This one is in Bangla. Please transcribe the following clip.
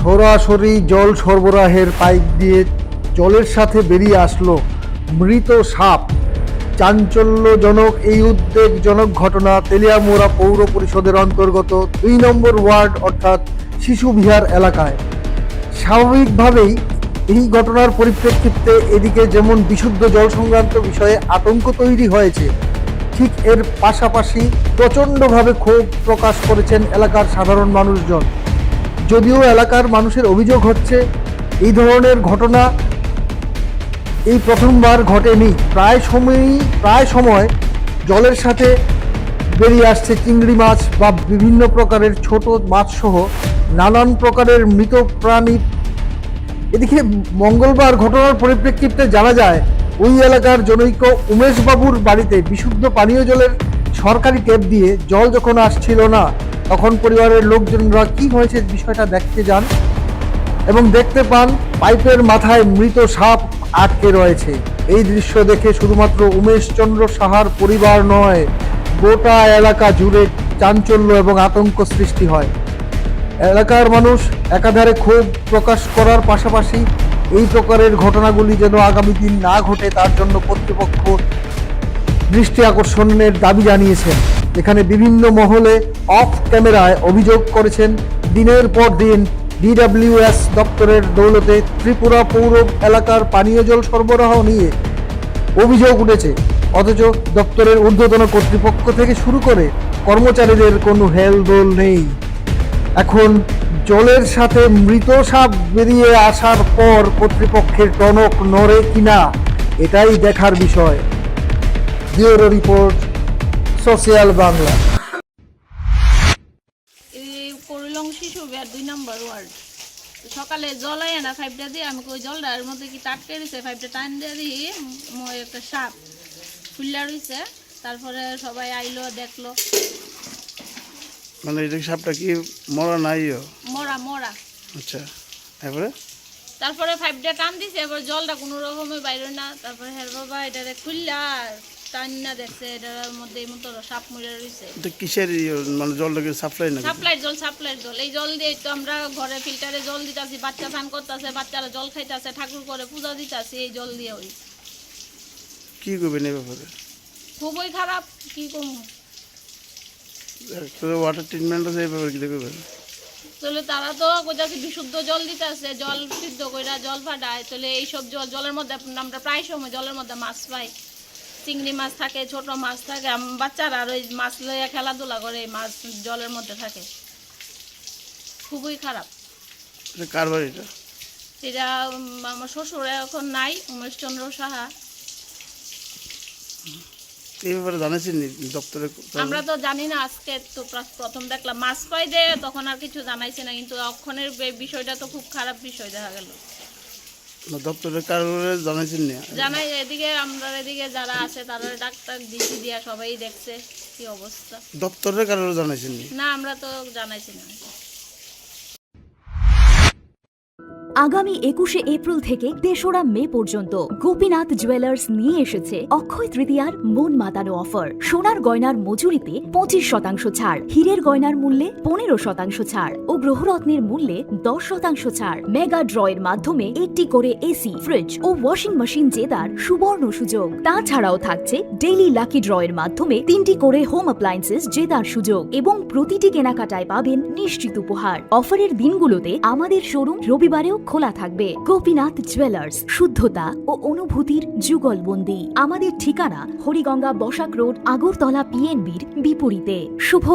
সরাসরি জল সরবরাহের পাইপ দিয়ে জলের সাথে বেরিয়ে আসলো মৃত সাপ। চাঞ্চল্যজনক এই উদ্বেগজনক ঘটনা তেলিয়ামুড়া পৌর পরিষদের অন্তর্গত 2 নম্বর ওয়ার্ড অর্থাৎ শিশু বিহার এলাকায়। স্বাভাবিকভাবেই এই ঘটনার পরিপ্রেক্ষিতে এদিকে যেমন বিশুদ্ধ জল সংক্রান্ত বিষয়ে আতঙ্ক তৈরি হয়েছে, ঠিক এর পাশাপাশি প্রচণ্ডভাবে ক্ষোভ প্রকাশ করেছেন এলাকার সাধারণ মানুষজন। যদিও এলাকার মানুষের অভিযোগ হচ্ছে এই ধরনের ঘটনা এই প্রথমবার ঘটেনি। প্রায় সময় জলের সাথে বেরিয়ে আসছে চিংড়ি মাছ বা বিভিন্ন প্রকারের ছোট মাছ সহ নানান প্রকারের মৃত প্রাণী। এদিকে মঙ্গলবার ঘটনার পরিপ্রেক্ষিতে জানা যায় ওই এলাকার জনৈক উমেশ বাবুর বাড়িতে বিশুদ্ধ পানীয় জলের সরকারি ট্যাপ দিয়ে জল যখন আসছিল না, তখন পরিবারের লোকজনরা কি হয়েছে বিষয়টা দেখতে যান এবং দেখতে পান পাইপের মাথায় মৃত সাপ আটকে রয়েছে। এই দৃশ্য দেখে শুধুমাত্র উমেশ চন্দ্র সাহার পরিবার নয়, গোটা এলাকা জুড়ে চাঞ্চল্য এবং আতঙ্ক সৃষ্টি হয়। এলাকার মানুষ একাধারে ক্ষোভ প্রকাশ করার পাশাপাশি এই প্রকারের ঘটনাগুলি যেন আগামী দিন না ঘটে তার জন্য কর্তৃপক্ষ দৃষ্টি আকর্ষণের দাবি জানিয়েছেন। এখানে বিভিন্ন মহলে অফ ক্যামেরায় অভিযোগ করেছেন দিনের পর দিন DWS দপ্তরের দৌলতে ত্রিপুরা পৌর এলাকার পানীয় জল সরবরাহ নিয়ে অভিযোগ উঠেছে, অথচ দপ্তরের ঊর্ধ্বতন কর্তৃপক্ষ থেকে শুরু করে কর্মচারীদের কোনো হেলদোল নেই। এখন জলের সাথে মৃত সাপ বেরিয়ে আসার পর কর্তৃপক্ষের টনক নড়ে কিনা এটাই দেখার বিষয়। Bureau report, social Bangla. করলং শিশু বিহার 2 নম্বর ওয়ার্ড। সকালে জল আয় না পাইপটা দিয়ে আমি ওই জলটার মধ্যে কি টাটকে রয়েছে, পাইপটা টান দিয়ে দিই একটা সাপ ফুল্লা রয়েছে। তারপরে সবাই আইলো দেখলো। মানে এই সাপটা কি মরা নাই? মরা মরা। আচ্ছা, তারপরে পাইপটা টান দিছে, এবার জলটা কোনো রকমে বাইরে না। তারপরে হ্যাঁ বাবা এটারে খুললা টান না দেখছে এটার মধ্যে এই মতো সাপ মরে রয়েছে। এটা কিসের মানে জলটা কি সাপ্লাই না? সাপ্লাই জল। এই জল দিয়ে তো আমরা ঘরে ফিল্টারে জল দিতাছি, বাচ্চা স্নান করতেছে, বাচ্চারা জল খাইতেছে, ঠাকুর করে পূজা দিতাছি এই জল দিয়ে। ওই কি করবেন এই ব্যাপারে? খুবই খারাপ, কি করবো। ওয়াটার ট্রিটমেন্ট আছে, এই ব্যাপারে কি করবেন? তাহলে তারা তো কোথাও বিশুদ্ধ জল দিতেছে, জল সিদ্ধ করে জল ফাটায়। তাহলে এইসব জলের মধ্যে আমরা প্রায় সময় জলের মধ্যে মাছ পাই, চিংড়ি মাছ থাকে, ছোট মাছ থাকে। বাচ্চারা আর ওই মাছ লইয়া খেলাধুলা করে, এই মাছ জলের মধ্যে থাকে। খুবই খারাপ। কার বাড়ি এটা? এটা আমার শ্বশুর এখন নাই, উমেশ চন্দ্র সাহা। এই ব্যাপারে জানাইছেন দপ্তরে? আমরা তো জানি না, আজকে তো প্রথম দেখলাম। মাছ পাই দে তখন আর কিছু জানাইছে না, কিন্তু অক্ষণের বিষয়টা তো খুব খারাপ বিষয় দেখা গেল। দপ্তরের কারণে জানাইছেন না? জানাই এদিকে আমরা এদিকে যারা আছে তারা ডাক্তার ডিসি দিয়া সবাই দেখছে কি অবস্থা। দপ্তরের কারণে জানাইছেন না, আমরা তো জানাইছি না। আগামী 21শে এপ্রিল থেকে 3রা মে পর্যন্ত গোপীনাথ জুয়েলার্স নিয়ে এসেছে অক্ষয় তৃতীয়ার মন মাতানো অফার। সোনার গয়নার মজুরিতে 25% ছাড়, হীরের গয়নার মূল্যে 15% ছাড় ও গ্রহরত্নের মূল্যে 10% ছাড়। মেগা ড্রয়ের মাধ্যমে একটি করে এসি, ফ্রিজ ও ওয়াশিং মেশিন জেতার সুবর্ণ সুযোগ। তাছাড়াও থাকছে ডেইলি লাকি ড্রয়ের মাধ্যমে 3টি করে হোম অ্যাপ্লায়েন্সেস জেতার সুযোগ এবং প্রতিটি কেনাকাটায় পাবেন নিশ্চিত উপহার। অফারের দিনগুলোতে আমাদের শোরুম রবিবারেও খোলা থাকবে। গোপীনাথ জুয়েলার্স, শুদ্ধতা ও অনুভূতির যুগলবন্দি। আমাদের ঠিকানা হরিগঙ্গা বসাক রোড, আগরতলা PNB'র বিপরীতে। শুভ